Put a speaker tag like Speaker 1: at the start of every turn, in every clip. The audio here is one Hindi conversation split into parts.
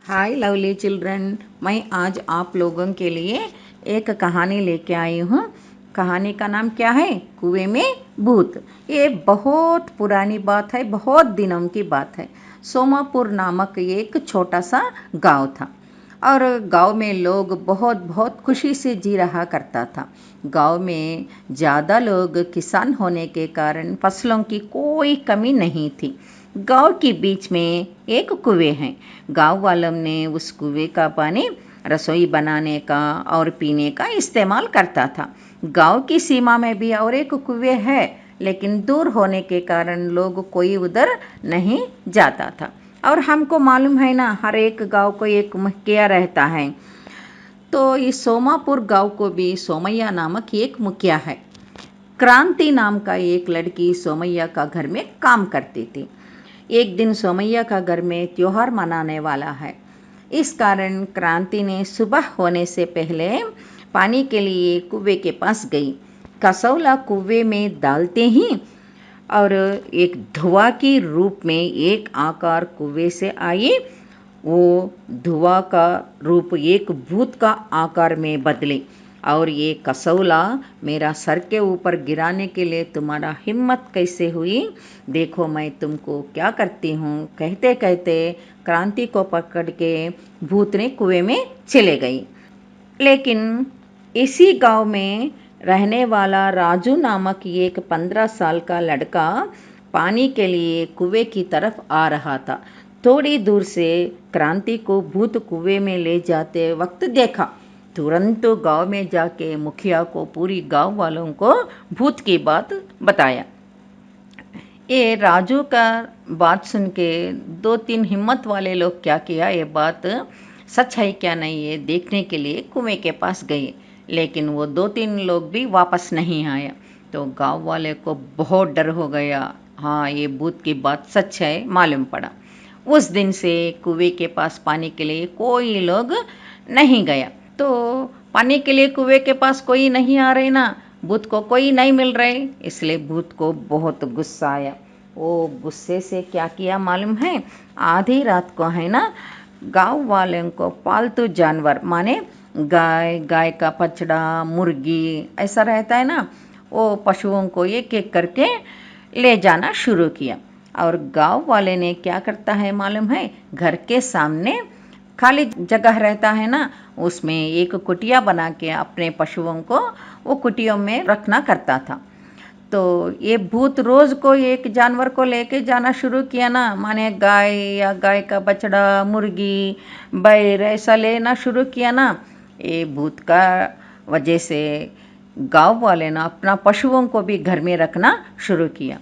Speaker 1: हाय लवली चिल्ड्रन। मैं आज आप लोगों के लिए एक कहानी लेके आई हूँ। कहानी का नाम क्या है? कुएं में भूत। ये बहुत पुरानी बात है, बहुत दिनों की बात है। सोमापुर नामक एक छोटा सा गांव था और गांव में लोग बहुत बहुत खुशी से जी रहा करता था। गांव में ज़्यादा लोग किसान होने के कारण फसलों की कोई कमी नहीं थी। गांव के बीच में एक कुएं है। गांव वालों ने उस कुएं का पानी रसोई बनाने का और पीने का इस्तेमाल करता था। गांव की सीमा में भी और एक कुएं है, लेकिन दूर होने के कारण लोग कोई उधर नहीं जाता था। और हमको मालूम है ना, हर एक गांव को एक मुखिया रहता है। तो इस सोमापुर गांव को भी सोमैया नामक एक मुखिया है। क्रांति नाम का एक लड़की सोमैया का घर में काम करती थी। एक दिन सोमैया का घर में त्योहार मनाने वाला है। इस कारण क्रांति ने सुबह होने से पहले पानी के लिए कुएं के पास गई। कसौला कुएं में डालते ही और एक धुआं की रूप में एक आकार कुएं से आई। वो धुआं का रूप एक भूत का आकार में बदले और ये कसौला मेरा सर के ऊपर गिराने के लिए तुम्हारा हिम्मत कैसे हुई? देखो मैं तुमको क्या करती हूँ। कहते कहते क्रांति को पकड़ के भूत ने कुएं में चले गई। लेकिन इसी गांव में रहने वाला राजू नामक एक 15 साल का लड़का पानी के लिए कुएं की तरफ आ रहा था। थोड़ी दूर से क्रांति को भूत कुएं में ले जाते वक्त देखा। तुरंत गांव में जाके मुखिया को पूरी गांव वालों को भूत की बात बताया। ये राजू का बात सुन के 2-3 हिम्मत वाले लोग क्या किया, ये बात सच है क्या नहीं ये देखने के लिए कुएं के पास गए। लेकिन वो 2-3 लोग भी वापस नहीं आया। तो गांव वाले को बहुत डर हो गया। हाँ, ये भूत की बात सच है मालूम पड़ा। उस दिन से कुएं के पास पानी के लिए कोई लोग नहीं गया। तो पानी के लिए कुएं के पास कोई नहीं आ रहे ना, भूत को कोई नहीं मिल रहे, इसलिए भूत को बहुत गुस्सा आया। वो गुस्से से क्या किया मालूम है? आधी रात को है ना, गांव वालों को पालतू जानवर माने गाय का बछड़ा, मुर्गी ऐसा रहता है ना, वो पशुओं को एक एक करके ले जाना शुरू किया। और गांव वाले ने क्या करता है मालूम है? घर के सामने खाली जगह रहता है ना, उसमें एक कुटिया बना के अपने पशुओं को वो कुटियों में रखना करता था। तो ये भूत रोज को एक जानवर को लेके जाना शुरू किया ना, माने गाय या गाय का बछड़ा, मुर्गी, बैल ऐसा लेना शुरू किया ना। ये भूत का वजह से गांव वाले ना अपना पशुओं को भी घर में रखना शुरू किया।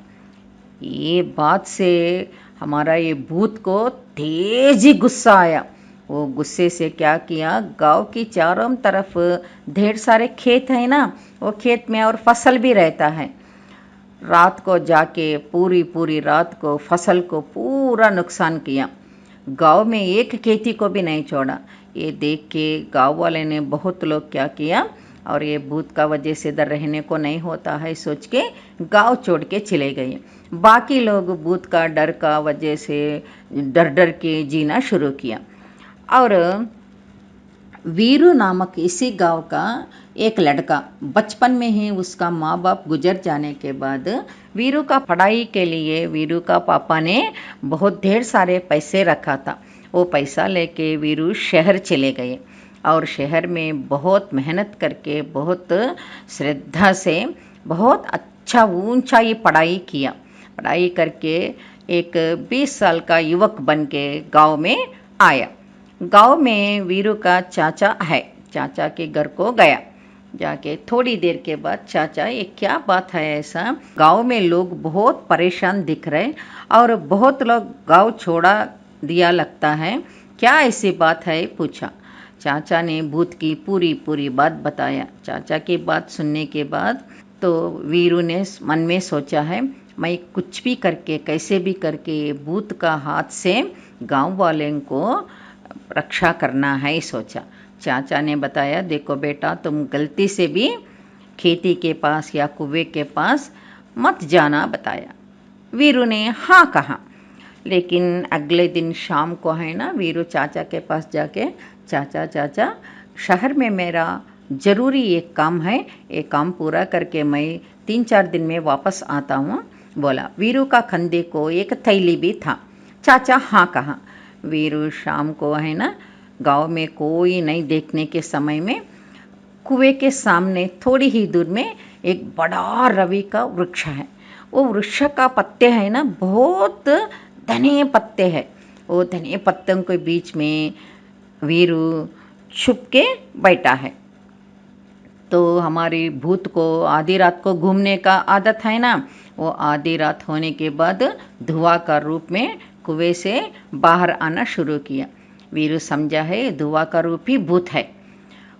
Speaker 1: ये बात से हमारा ये भूत को तेज ही गुस्सा आया। वो गुस्से से क्या किया, गांव की चारों तरफ ढेर सारे खेत है ना, वो खेत में और फसल भी रहता है। रात को जाके पूरी पूरी रात को फसल को पूरा नुकसान किया। गांव में एक खेती को भी नहीं छोड़ा। ये देख के गांव वाले ने बहुत लोग क्या किया, और ये भूत का वजह से इधर रहने को नहीं होता है सोच के गांव छोड़ के चले गए। बाकी लोग भूत का डर का वजह से डर डर के जीना शुरू किया। और वीरू नामक इसी गांव का एक लड़का, बचपन में ही उसका माँ बाप गुजर जाने के बाद वीरू का पढ़ाई के लिए वीरू का पापा ने बहुत ढेर सारे पैसे रखा था। वो पैसा लेके वीरू शहर चले गए और शहर में बहुत मेहनत करके बहुत श्रद्धा से बहुत अच्छा ऊंचा ये पढ़ाई किया। पढ़ाई करके एक 20 साल का युवक बन के गाँव में आया। गांव में वीरू का चाचा है। चाचा के घर को गया। जाके थोड़ी देर के बाद चाचा, ये क्या बात है ऐसा, गांव में लोग बहुत परेशान दिख रहे और बहुत लोग गांव छोड़ा दिया लगता है, क्या ऐसी बात है? पूछा। चाचा ने भूत की पूरी पूरी बात बताया। चाचा की बात सुनने के बाद तो वीरू ने मन में सोचा है, मैं कुछ भी करके कैसे भी करके भूत का हाथ से गांव वाले को रक्षा करना है सोचा। चाचा ने बताया, देखो बेटा, तुम गलती से भी खेती के पास या कुएं के पास मत जाना बताया। वीरू ने हाँ कहा। लेकिन अगले दिन शाम को है ना वीरू चाचा के पास जाके, चाचा चाचा शहर में मेरा ज़रूरी एक काम है, एक काम पूरा करके मैं 3-4 दिन में वापस आता हूँ बोला। वीरू का कंधे को एक थैली भी था। चाचा हाँ कहा। वीरू शाम को है ना गांव में कोई नहीं देखने के समय में कुएं के सामने थोड़ी ही दूर में एक बड़ा रवि का वृक्ष है। वो वृक्ष का पत्ते है ना बहुत घने पत्ते हैं। वो घने पत्तों के बीच में वीरू छुप के बैठा है। तो हमारी भूत को आधी रात को घूमने का आदत है ना, वो आधी रात होने के बाद धुआं का रूप में कुएं से बाहर आना शुरू किया। वीरू समझा है धुआं का रूप ही भूत है।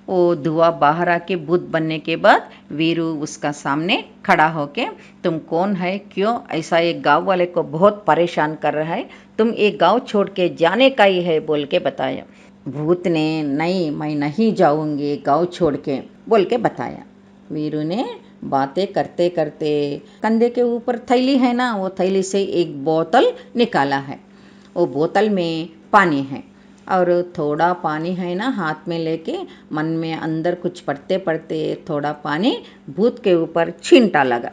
Speaker 1: वो धुआं बाहर आके भूत बनने के बाद वीरू उसका सामने खड़ा होके, तुम कौन है, क्यों ऐसा एक गांव वाले को बहुत परेशान कर रहा है, तुम एक गांव छोड़ के जाने का ही है बोल के बताया। भूत ने नहीं मैं नहीं जाऊंगी गांव छोड़ के बोल के बताया। वीरू ने बातें करते करते कंधे के ऊपर थैली है ना, वो थैली से एक बोतल निकाला है। वो बोतल में पानी है और थोड़ा पानी है ना हाथ में लेके मन में अंदर कुछ पढ़ते पढ़ते थोड़ा पानी भूत के ऊपर छींटा लगा।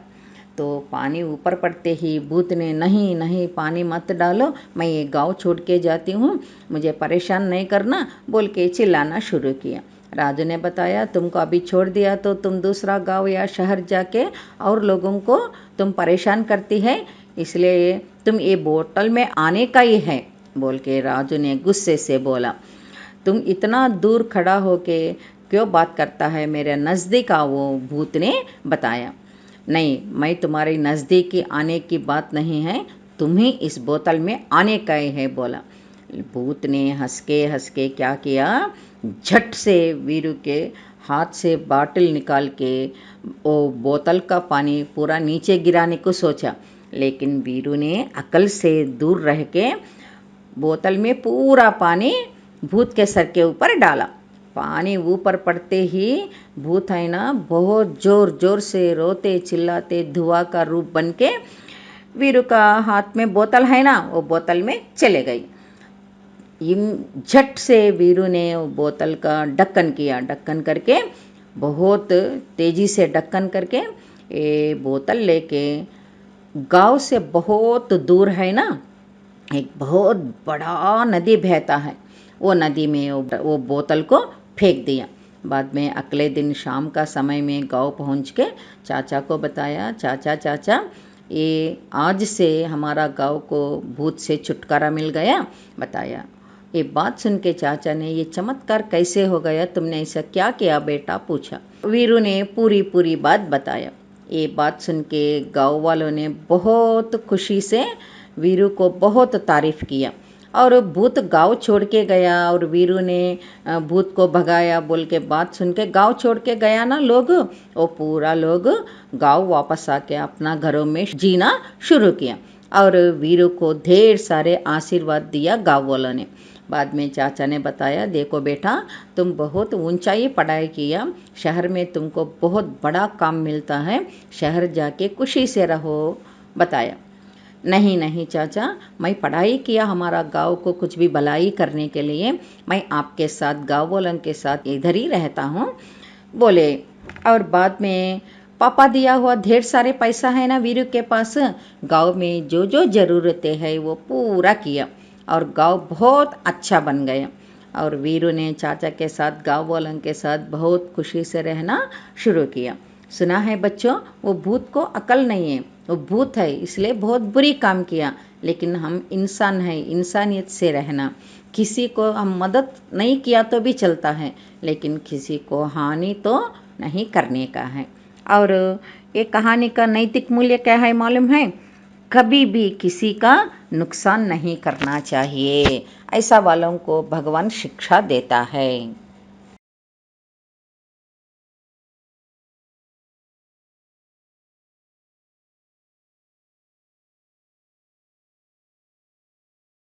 Speaker 1: तो पानी ऊपर पड़ते ही भूत ने नहीं नहीं पानी मत डालो, मैं ये गांव छोड़ के जाती हूँ, मुझे परेशान नहीं करना बोल के चिल्लाना शुरू किया। राजू ने बताया तुमको अभी छोड़ दिया तो तुम दूसरा गांव या शहर जाके और लोगों को तुम परेशान करती है, इसलिए तुम ये बोतल में आने का ही है बोल के राजू ने गुस्से से बोला। तुम इतना दूर खड़ा होके क्यों बात करता है मेरे नज़दीक आओ, वो भूत ने बताया। नहीं मैं तुम्हारे नज़दीक आने की बात नहीं है, तुम ही इस बोतल में आने का ही है बोला। भूत ने हंस के क्या किया, झट से वीरू के हाथ से बाटल निकाल के वो बोतल का पानी पूरा नीचे गिराने को सोचा, लेकिन वीरू ने अकल से दूर रह के बोतल में पूरा पानी भूत के सर के ऊपर डाला। पानी ऊपर पड़ते ही भूत है ना बहुत जोर जोर से रोते चिल्लाते धुआं का रूप बन के वीरू का हाथ में बोतल है ना वो बोतल में चले गई। झट से वीरू ने वो बोतल का ढक्कन किया, ढक्कन करके बहुत तेजी से ढक्कन करके ये बोतल लेके गांव से बहुत दूर है ना एक बहुत बड़ा नदी बहता है, वो नदी में वो बोतल को फेंक दिया। बाद में अगले दिन शाम का समय में गांव पहुंच के चाचा को बताया, चाचा चाचा ये आज से हमारा गांव को भूत से छुटकारा मिल गया बताया। ये बात सुन के चाचा ने ये चमत्कार कैसे हो गया, तुमने ऐसा क्या किया बेटा पूछा। वीरू ने पूरी बात बताया। ये बात सुन के गाँव वालों ने बहुत खुशी से वीरू को बहुत तारीफ किया और भूत गांव छोड़ के गया और वीरू ने भूत को भगाया बोल के बात सुन के गांव छोड़ के गया ना लोग, वो पूरा लोग गांव वापस आके अपना घरों में जीना शुरू किया और वीरू को ढेर सारे आशीर्वाद दिया गांव वालों ने। बाद में चाचा ने बताया देखो बेटा तुम बहुत ऊंचाई पढ़ाई किया, शहर में तुमको बहुत बड़ा काम मिलता है, शहर जाके खुशी से रहो बताया। नहीं नहीं चाचा मैं पढ़ाई किया हमारा गांव को कुछ भी भलाई करने के लिए, मैं आपके साथ गांव वालों के साथ इधर ही रहता हूँ बोले। और बाद में पापा दिया हुआ ढेर सारे पैसा है ना वीरू के पास, गांव में जो जो ज़रूरतें है वो पूरा किया और गांव बहुत अच्छा बन गया और वीरू ने चाचा के साथ गांव वालों के साथ बहुत खुशी से रहना शुरू किया। सुना है बच्चों वो भूत को अकल नहीं है, वो भूत है इसलिए बहुत बुरी काम किया, लेकिन हम इंसान है, इंसानियत से रहना, किसी को हम मदद नहीं किया तो भी चलता है लेकिन किसी को हानि तो नहीं करने का है। और ये कहानी का नैतिक मूल्य क्या है मालूम है, कभी भी किसी का नुकसान नहीं करना चाहिए, ऐसा वालों को भगवान शिक्षा देता है।